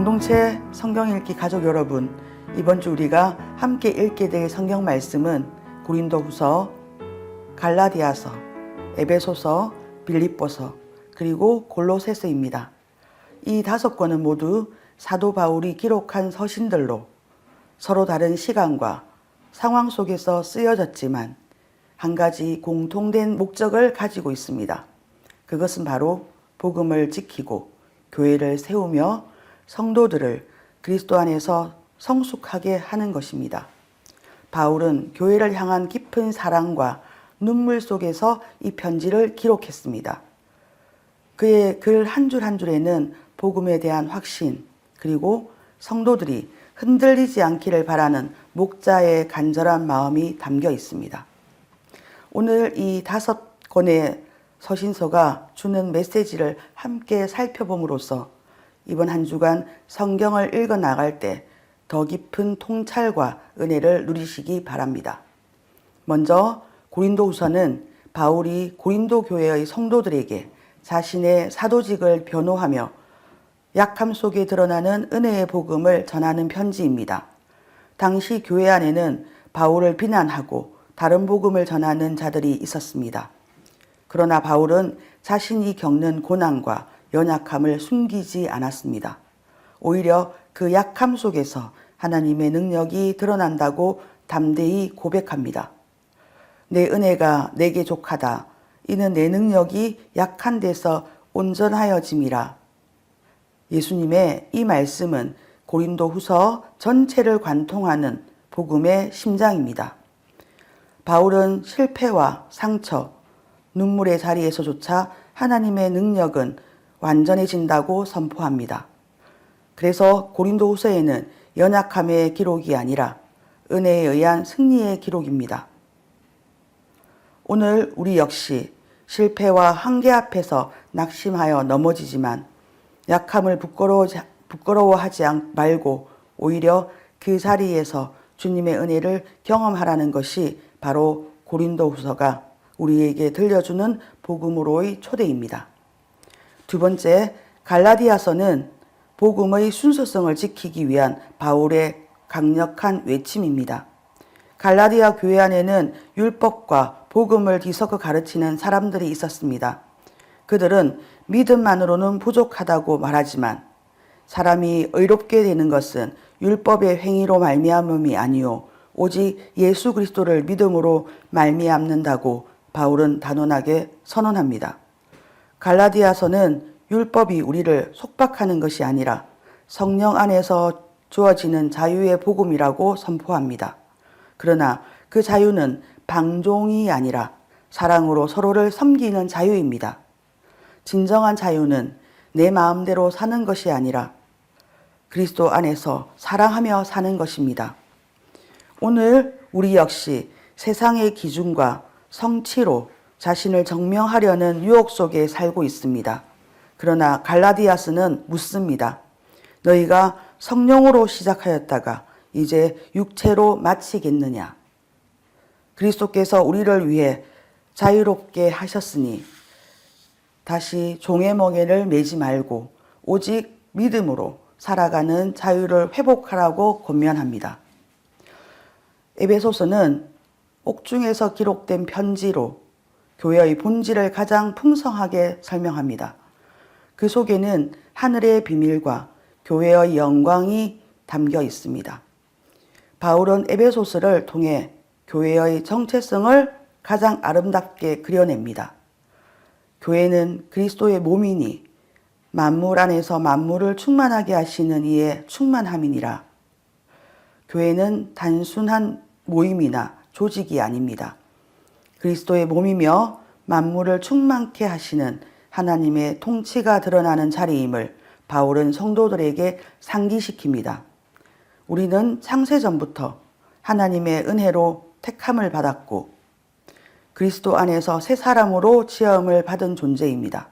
공동체 성경 읽기 가족 여러분, 이번 주 우리가 함께 읽게 될 성경 말씀은 고린도후서, 갈라디아서, 에베소서, 빌립보서, 그리고 골로새서입니다. 이 5권은 모두 사도 바울이 기록한 서신들로 서로 다른 시간과 상황 속에서 쓰여졌지만 한 가지 공통된 목적을 가지고 있습니다. 그것은 바로 복음을 지키고 교회를 세우며 성도들을 그리스도 안에서 성숙하게 하는 것입니다. 바울은 교회를 향한 깊은 사랑과 눈물 속에서 이 편지를 기록했습니다. 그의 글 한 줄 한 줄에는 복음에 대한 확신, 그리고 성도들이 흔들리지 않기를 바라는 목자의 간절한 마음이 담겨 있습니다. 오늘 이 5권의 서신서가 주는 메시지를 함께 살펴봄으로써 이번 한 주간 성경을 읽어 나갈 때 더 깊은 통찰과 은혜를 누리시기 바랍니다. 먼저 고린도후서는 바울이 고린도 교회의 성도들에게 자신의 사도직을 변호하며 약함 속에 드러나는 은혜의 복음을 전하는 편지입니다. 당시 교회 안에는 바울을 비난하고 다른 복음을 전하는 자들이 있었습니다. 그러나 바울은 자신이 겪는 고난과 연약함을 숨기지 않았습니다. 오히려 그 약함 속에서 하나님의 능력이 드러난다고 담대히 고백합니다. 내 은혜가 내게 족하다. 이는 내 능력이 약한 데서 온전하여짐이라. 예수님의 이 말씀은 고린도후서 전체를 관통하는 복음의 심장입니다. 바울은 실패와 상처, 눈물의 자리에서조차 하나님의 능력은 완전해진다고 선포합니다. 그래서 고린도후서에는 연약함의 기록이 아니라 은혜에 의한 승리의 기록입니다. 오늘 우리 역시 실패와 한계 앞에서 낙심하여 넘어지지만 약함을 부끄러워하지 말고 오히려 그 자리에서 주님의 은혜를 경험하라는 것이 바로 고린도후서가 우리에게 들려주는 복음으로의 초대입니다. 두 번째, 갈라디아서는 복음의 순서성을 지키기 위한 바울의 강력한 외침입니다. 갈라디아 교회 안에는 율법과 복음을 뒤섞어 가르치는 사람들이 있었습니다. 그들은 믿음만으로는 부족하다고 말하지만 사람이 의롭게 되는 것은 율법의 행위로 말미암음이 아니요 오직 예수 그리스도를 믿음으로 말미암는다고 바울은 단언하게 선언합니다. 갈라디아서는 율법이 우리를 속박하는 것이 아니라 성령 안에서 주어지는 자유의 복음이라고 선포합니다. 그러나 그 자유는 방종이 아니라 사랑으로 서로를 섬기는 자유입니다. 진정한 자유는 내 마음대로 사는 것이 아니라 그리스도 안에서 사랑하며 사는 것입니다. 오늘 우리 역시 세상의 기준과 성취로 자신을 증명하려는 유혹 속에 살고 있습니다. 그러나 갈라디아서는 묻습니다. 너희가 성령으로 시작하였다가 이제 육체로 마치겠느냐? 그리스도께서 우리를 위해 자유롭게 하셨으니 다시 종의 멍에를 매지 말고 오직 믿음으로 살아가는 자유를 회복하라고 권면합니다. 에베소서는 옥중에서 기록된 편지로 교회의 본질을 가장 풍성하게 설명합니다. 그 속에는 하늘의 비밀과 교회의 영광이 담겨 있습니다. 바울은 에베소서를 통해 교회의 정체성을 가장 아름답게 그려냅니다. 교회는 그리스도의 몸이니 만물 안에서 만물을 충만하게 하시는 이의 충만함이니라. 교회는 단순한 모임이나 조직이 아닙니다. 그리스도의 몸이며 만물을 충만케 하시는 하나님의 통치가 드러나는 자리임을 바울은 성도들에게 상기시킵니다. 우리는 창세전부터 하나님의 은혜로 택함을 받았고 그리스도 안에서 새 사람으로 지음을 받은 존재입니다.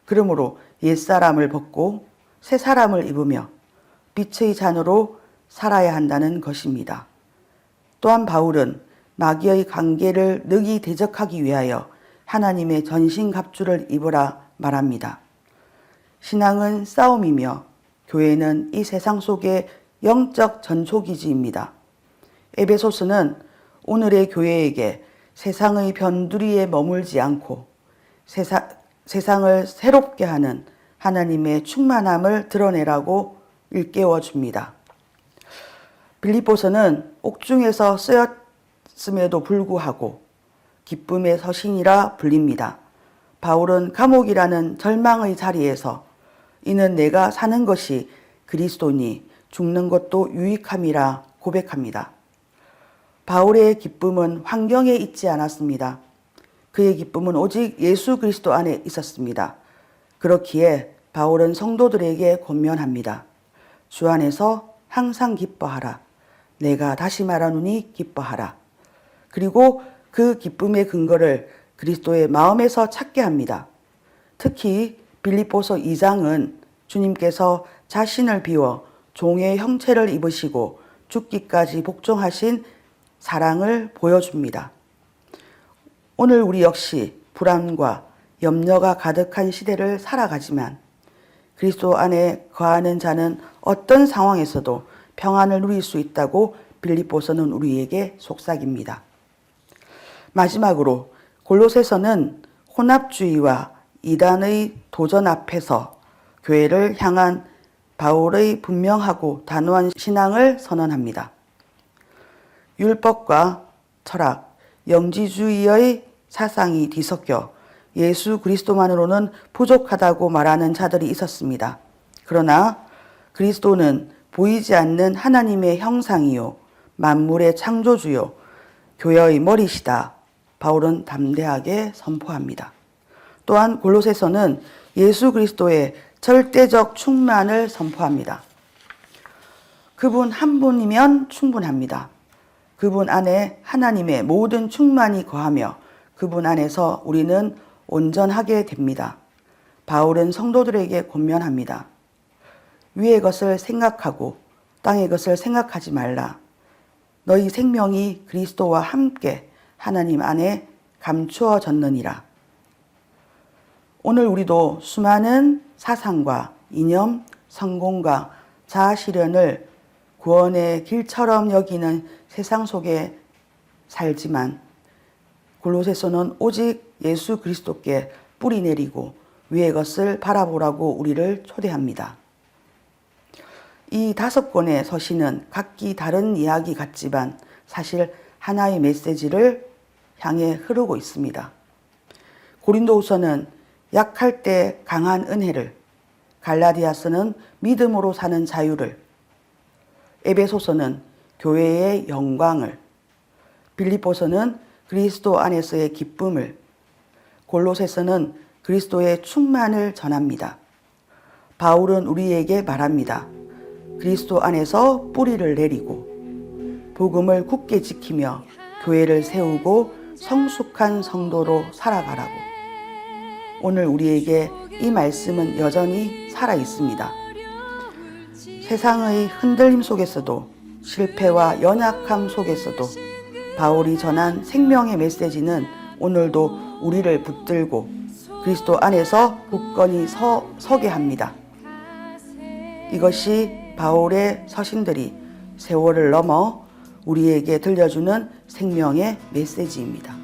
그러므로 옛사람을 벗고 새 사람을 입으며 빛의 자녀로 살아야 한다는 것입니다. 또한 바울은 마귀의 관계를 능히 대적하기 위하여 하나님의 전신갑주를 입으라 말합니다. 신앙은 싸움이며 교회는 이 세상 속의 영적 전초기지입니다. 에베소서는 오늘의 교회에게 세상의 변두리에 머물지 않고 세상을 새롭게 하는 하나님의 충만함을 드러내라고 일깨워 줍니다. 빌립보서는 옥중에서 쓰였음에도 불구하고 기쁨의 서신이라 불립니다. 바울은 감옥이라는 절망의 자리에서 이는 내가 사는 것이 그리스도니 죽는 것도 유익함이라 고백합니다. 바울의 기쁨은 환경에 있지 않았습니다. 그의 기쁨은 오직 예수 그리스도 안에 있었습니다. 그렇기에 바울은 성도들에게 권면합니다. 주 안에서 항상 기뻐하라. 내가 다시 말하노니 기뻐하라. 그리고 그 기쁨의 근거를 그리스도의 마음에서 찾게 합니다. 특히 빌립보서 2장은 주님께서 자신을 비워 종의 형체를 입으시고 죽기까지 복종하신 사랑을 보여줍니다. 오늘 우리 역시 불안과 염려가 가득한 시대를 살아가지만 그리스도 안에 거하는 자는 어떤 상황에서도 평안을 누릴 수 있다고 빌립보서는 우리에게 속삭입니다. 마지막으로 골로새서는 혼합주의와 이단의 도전 앞에서 교회를 향한 바울의 분명하고 단호한 신앙을 선언합니다. 율법과 철학, 영지주의의 사상이 뒤섞여 예수 그리스도만으로는 부족하다고 말하는 자들이 있었습니다. 그러나 그리스도는 보이지 않는 하나님의 형상이요 만물의 창조주요 교회의 머리시다. 바울은 담대하게 선포합니다. 또한 골로새서는 예수 그리스도의 절대적 충만을 선포합니다. 그분 한 분이면 충분합니다. 그분 안에 하나님의 모든 충만이 거하며 그분 안에서 우리는 온전하게 됩니다. 바울은 성도들에게 권면합니다. 위의 것을 생각하고 땅의 것을 생각하지 말라. 너희 생명이 그리스도와 함께 하나님 안에 감추어졌느니라. 오늘 우리도 수많은 사상과 이념, 성공과 자아실현을 구원의 길처럼 여기는 세상 속에 살지만 골로새서는 오직 예수 그리스도께 뿌리 내리고 위의 것을 바라보라고 우리를 초대합니다. 이 5권의 서신은 각기 다른 이야기 같지만 사실 하나의 메시지를 향해 흐르고 있습니다. 고린도후서는 약할 때 강한 은혜를, 갈라디아서는 믿음으로 사는 자유를, 에베소서는 교회의 영광을, 빌립보서는 그리스도 안에서의 기쁨을, 골로새서는 그리스도의 충만을 전합니다. 바울은 우리에게 말합니다. 그리스도 안에서 뿌리를 내리고 복음을 굳게 지키며 교회를 세우고 성숙한 성도로 살아가라고. 오늘 우리에게 이 말씀은 여전히 살아 있습니다. 세상의 흔들림 속에서도 실패와 연약함 속에서도 바울이 전한 생명의 메시지는 오늘도 우리를 붙들고 그리스도 안에서 굳건히 서게 합니다. 이것이 바울의 서신들이 세월을 넘어 우리에게 들려주는 생명의 메시지입니다.